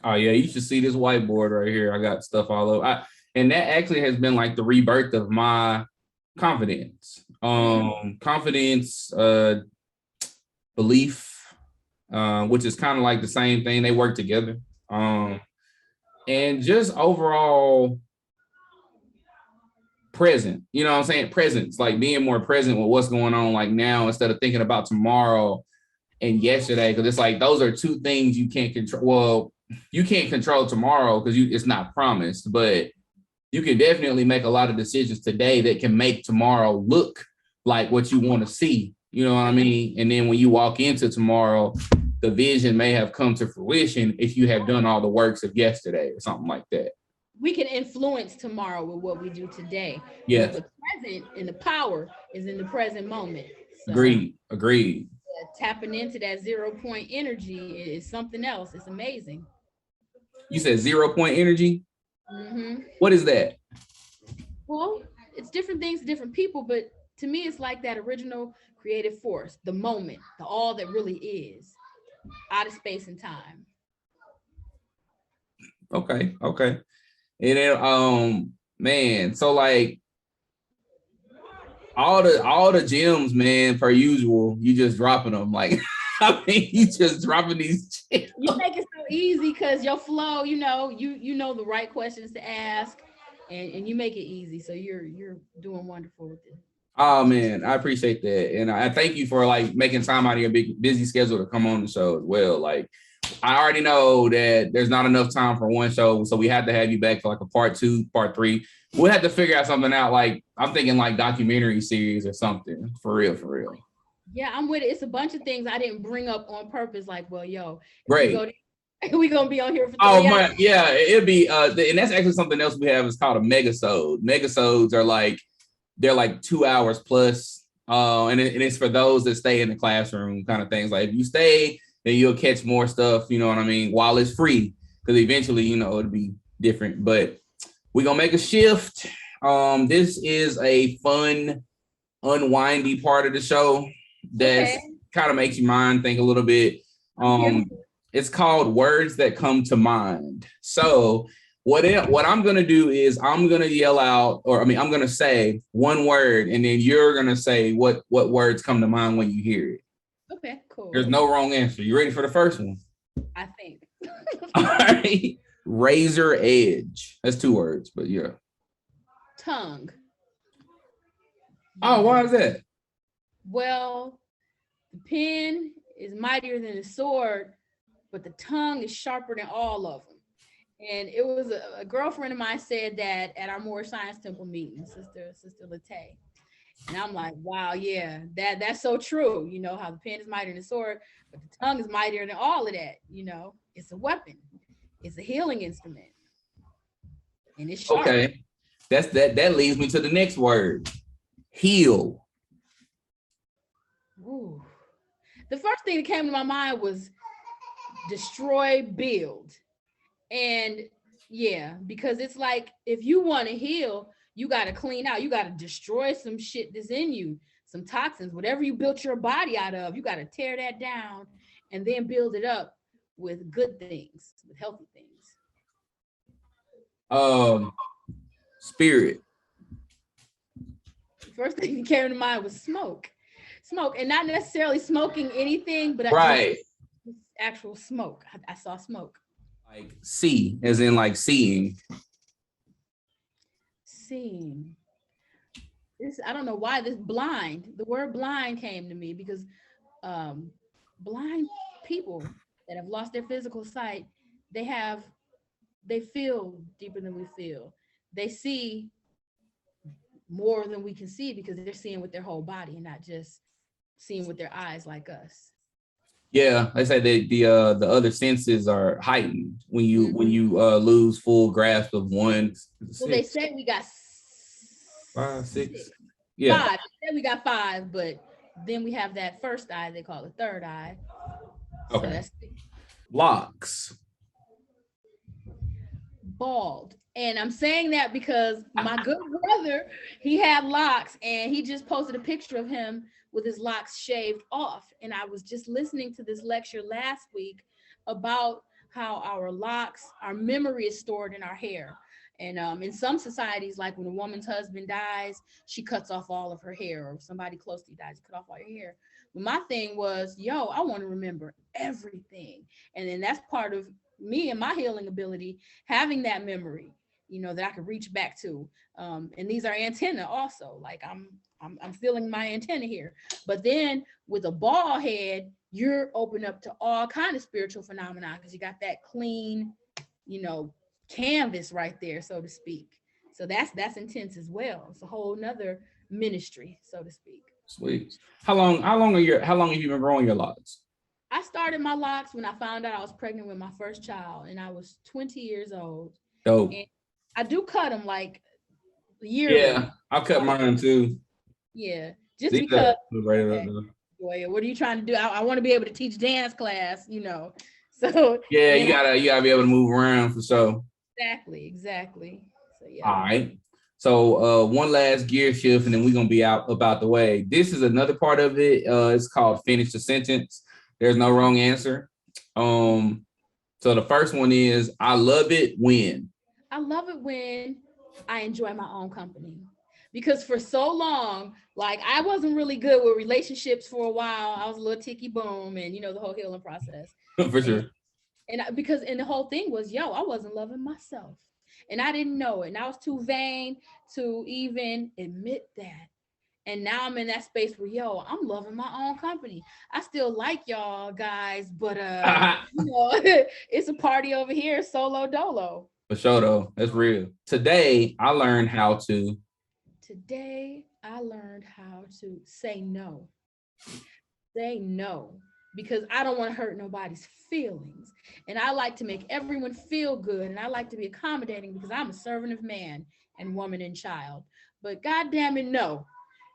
Oh yeah, you should see this whiteboard right here. I got stuff all over. And that actually has been like the rebirth of my confidence. Confidence, belief, which is kind of like the same thing. They work together. And just overall present, you know what I'm saying? Presence, like being more present with what's going on like now instead of thinking about tomorrow and yesterday. Cause it's like, those are two things you can't control. Well, you can't control tomorrow because it's not promised, but you can definitely make a lot of decisions today that can make tomorrow look like what you want to see. You know what I mean? And then when you walk into tomorrow, the vision may have come to fruition if you have done all the works of yesterday or something like that. We can influence tomorrow with what we do today. Yes. The present and the power is in the present moment. So, Agreed. tapping into that 0 point energy is something else. It's amazing. You said 0 point energy? Mm-hmm. What is that? Well, it's different things to different people, but to me, it's like that original creative force, the moment, the all that really is, out of space and time. Okay. And then, man, so like all the gems, man, per usual, you just dropping them. Like, I mean, you just dropping these gems. You make it so easy because your flow, you know the right questions to ask, and you make it easy. So you're doing wonderful with it. Oh man, I appreciate that, and I thank you for like making time out of your big busy schedule to come on the show as well. Like, I already know that there's not enough time for one show, so we had to have you back for like a part 2, part 3. We'll have to figure out something out. Like, I'm thinking like documentary series or something for real. Yeah, I'm with it. It's a bunch of things I didn't bring up on purpose. Like, well, great. We gonna be on here for 3 hours. hours. Yeah, it'd be and that's actually something else we have. It's called a megasode. Megasodes are like, they're like 2 hours plus, and it's for those that stay in the classroom kind of things. Like, if you stay, then you'll catch more stuff, you know what I mean, while it's free, because eventually, you know, it'll be different. But we're gonna make a shift. This is a fun, unwindy part of the show that kind of makes you mind think a little bit. It's called Words That Come to Mind. So what I'm gonna do is I'm gonna yell out, I'm gonna say one word, and then you're gonna say what words come to mind when you hear it. Okay, cool. There's no wrong answer. You ready for the first one? I think. All right. Razor edge. That's 2 words, but yeah. Tongue. Oh, why is that? Well, the pen is mightier than the sword, but the tongue is sharper than all of them. And it was a girlfriend of mine said that at our Moore Science Temple meeting, Sister Latte. And I'm like, wow, yeah, that's so true. You know, how the pen is mightier than the sword, but the tongue is mightier than all of that. You know, it's a weapon. It's a healing instrument. And it's sharp. Okay. That leads me to the next word. Heal. Ooh. The first thing that came to my mind was destroy, build. And yeah, because it's like, if you want to heal, you got to clean out. You got to destroy some shit that's in you, some toxins, whatever you built your body out of. You got to tear that down and then build it up with good things, with healthy things. Spirit. The first thing that came to mind was smoke, and not necessarily smoking anything, but right. Actual smoke. I saw smoke. Like see, as in like seeing. Seeing. I don't know why the word blind came to me, because blind people that have lost their physical sight, they feel deeper than we feel. They see more than we can see because they're seeing with their whole body and not just seeing with their eyes like us. Yeah, they say that the other senses are heightened when you lose full grasp of one. Well, they say we got 5, 6. six. Yeah. 5. They say we got 5, but then we have that first eye they call the third eye. Okay. So that's Locks. Bald. And I'm saying that because my good brother, he had locks, and he just posted a picture of him with his locks shaved off. And I was just listening to this lecture last week about how our locks, our memory is stored in our hair. And in some societies, like when a woman's husband dies, she cuts off all of her hair, or somebody close to you dies, you cut off all your hair. But my thing was, I want to remember everything. And then that's part of me and my healing ability, having that memory, that I could reach back to. And these are antenna also. Like I'm feeling my antenna here. But then with a bald head, you're open up to all kind of spiritual phenomena, because you got that clean, canvas right there, so to speak. So that's intense as well. It's a whole nother ministry, so to speak. Sweet. How long have you been growing your locks? I started my locks when I found out I was pregnant with my first child, and I was 20 years old. Dope. And I do cut them like yearly. Yeah, I'll cut mine too. Yeah, just because. Okay. Joya, what are you trying to do? I want to be able to teach dance class, So yeah, you gotta be able to move around for sure. Exactly. So yeah. All right. So one last gear shift, and then we're gonna be out about the way. This is another part of it. It's called finish the sentence. There's no wrong answer. So the first one is, I love it when. I love it when I enjoy my own company. Because for so long, like, I wasn't really good with relationships for a while. I was a little ticky boom, and the whole healing process. For sure. And the whole thing was, I wasn't loving myself. And I didn't know it. And I was too vain to even admit that. And now I'm in that space where, I'm loving my own company. I still like y'all guys, but it's a party over here, solo dolo. For sure though, that's real. Today I learned how to say no. Say no, because I don't want to hurt nobody's feelings. And I like to make everyone feel good. And I like to be accommodating, because I'm a servant of man and woman and child. But God damn it, no.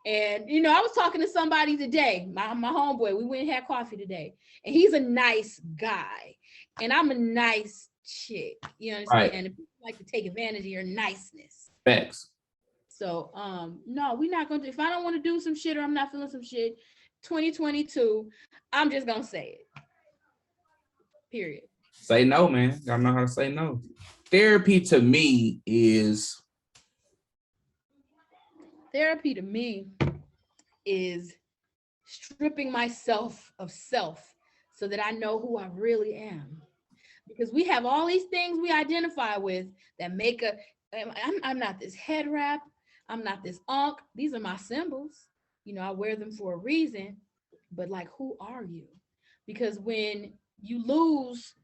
And, I was talking to somebody today, my homeboy, we went and had coffee today, and he's a nice guy, and I'm a nice chick, you understand? Right. And people like to take advantage of your niceness. Facts. So, no, we're not going to, if I don't want to do some shit, or I'm not feeling some shit, 2022, I'm just going to say it. Period. Say no, man. I know how to say no. Therapy to me is stripping myself of self so that I know who I really am. Because we have all these things we identify with that make I'm not this head wrap. I'm not this onk. These are my symbols. I wear them for a reason, but like, who are you? Because when you lose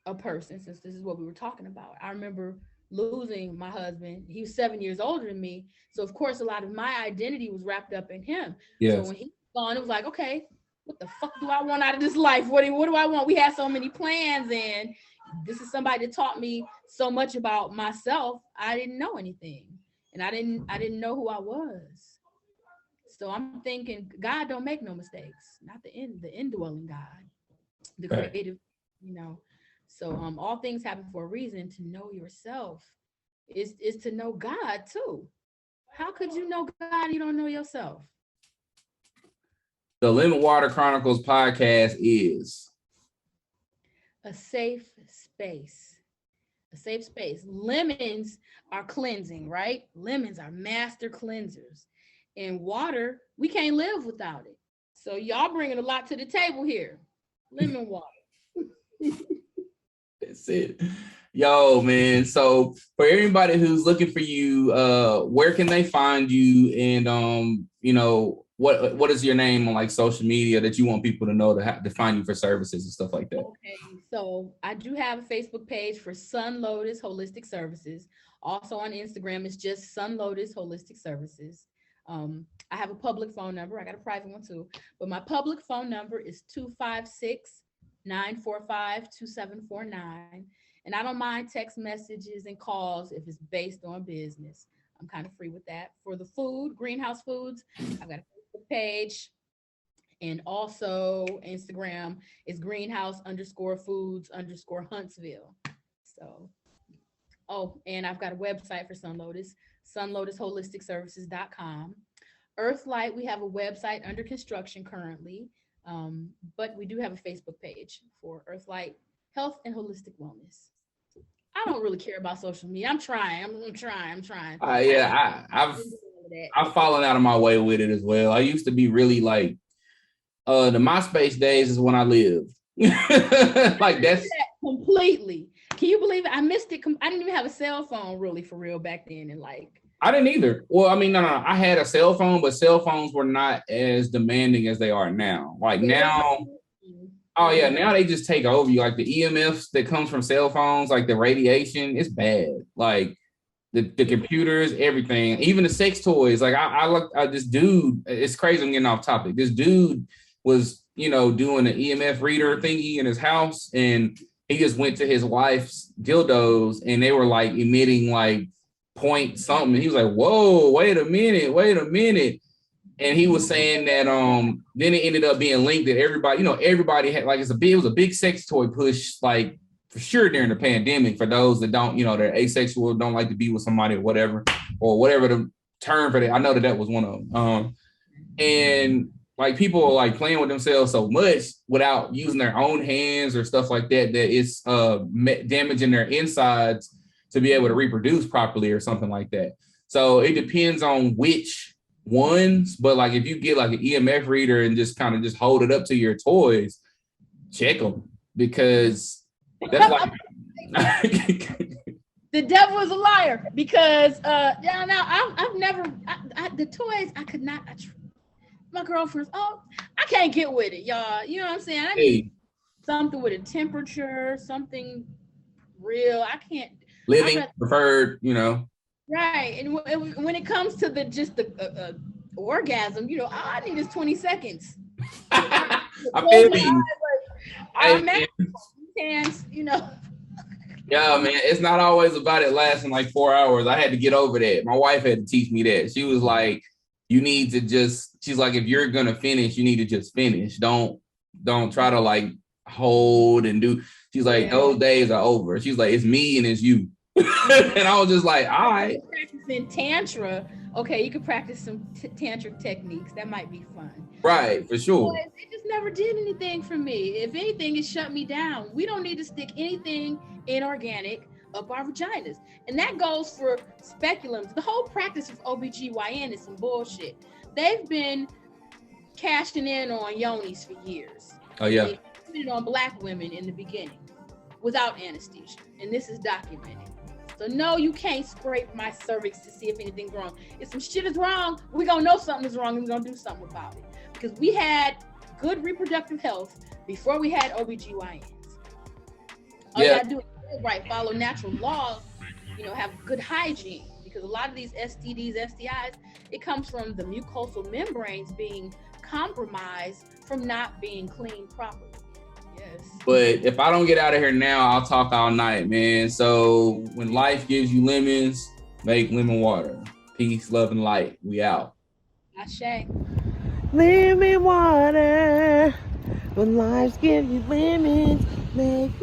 a person, since this is what we were talking about, I remember losing my husband. He was 7 years older than me. So of course, a lot of my identity was wrapped up in him. Yes. So when he was gone, it was like, okay, what the fuck do I want out of this life? What do I want? We had so many plans, and this is somebody that taught me so much about myself. I didn't know anything, and I didn't know who I was. So I'm thinking, God don't make no mistakes. Not the indwelling God, the creative, So all things happen for a reason. To know yourself is to know God too. How could you know God if you don't know yourself? The Lemon Water Chronicles podcast is a safe space. A safe space. Lemons are cleansing, right? Lemons are master cleansers. And water, we can't live without it. So y'all bringing a lot to the table here. Lemon water. That's it. Yo, man. So for everybody who's looking for you, where can they find you? And you know, what is your name on like social media that you want people to know to find you for services and stuff like that? Okay, so I do have a Facebook page for Sun Lotus Holistic Services. Also on Instagram, it's just Sun Lotus Holistic Services. I have a public phone number. I got a private one too, but my public phone number is 256-945-2749. And I don't mind text messages and calls if it's based on business. I'm kind of free with that. For the food, Greenhouse Foods, I've got a Facebook page. And also Instagram is greenhouse_foods_Huntsville. So, oh, and I've got a website for Sun Lotus, sunlotusholisticservices.com. Earthlight, we have a website under construction currently, but we do have a Facebook page for Earthlight Health and Holistic Wellness. I don't really care about social media. I'm trying. Yeah, I've fallen out of my way with it as well. I used to be really like, the MySpace days is when I lived. Like that's completely. Can you believe it? I missed it. I didn't even have a cell phone really for real back then. And like, I didn't either. Well, I mean, no. I had a cell phone, but cell phones were not as demanding as they are now. Like now. Oh yeah, now they just take over you. Like the EMFs that comes from cell phones, like the radiation, it's bad. Like the computers, everything, even the sex toys. Like I looked at this dude. It's crazy. I'm getting off topic. This dude was, you know, doing an EMF reader thingy in his house, and he just went to his wife's dildos, and they were like emitting like point something. He was like, "Whoa, wait a minute." And he was saying that then it ended up being linked that everybody, you know, everybody had like it was a big sex toy push, like for sure during the pandemic for those that don't, you know, they're asexual, don't like to be with somebody or whatever the term for that. I know that was one of them. And like people are like playing with themselves so much without using their own hands or stuff like that, that it's damaging their insides to be able to reproduce properly or something like that. So it depends on which ones, but like if you get like an EMF reader and just kind of just hold it up to your toys, check them, because that's like the devil is a liar, because I've never the toys I could not. My girlfriend's, I can't get with it, y'all. You know what I'm saying? I need something with a temperature, something real. I can't. Living preferred, you know. Right, and when it comes to the orgasm, you know, all I need is 20 seconds. I feel you. Hands, you know. Yeah, man, it's not always about it lasting like 4 hours. I had to get over that. My wife had to teach me that. She was like, you need to she's like, if you're gonna finish, you need to just finish. Don't try to like hold and do. She's like, those days are over. She's like, it's me and it's you. And I was just like, all right. Practicing tantra, okay, you could practice some tantric techniques. That might be fun. Right, for sure. It just never did anything for me. If anything, it shut me down. We don't need to stick anything inorganic up our vaginas. And that goes for speculums. The whole practice of OBGYN is some bullshit. They've been cashing in on yonis for years. Oh, yeah. They put it on Black women in the beginning without anesthesia. And this is documented. So no, you can't scrape my cervix to see if anything's wrong. If some shit is wrong, we're gonna know something is wrong and we're gonna do something about it. Because we had good reproductive health before we had OBGYNs. All you gotta do is right, follow natural laws, you know, have good hygiene. Because a lot of these STDs, STIs, it comes from the mucosal membranes being compromised from not being cleaned properly. Yes. But if I don't get out of here now, I'll talk all night, man. So when life gives you lemons, make lemon water. Peace, love, and light. We out. Ashe. Lemon water. When life gives you lemons, make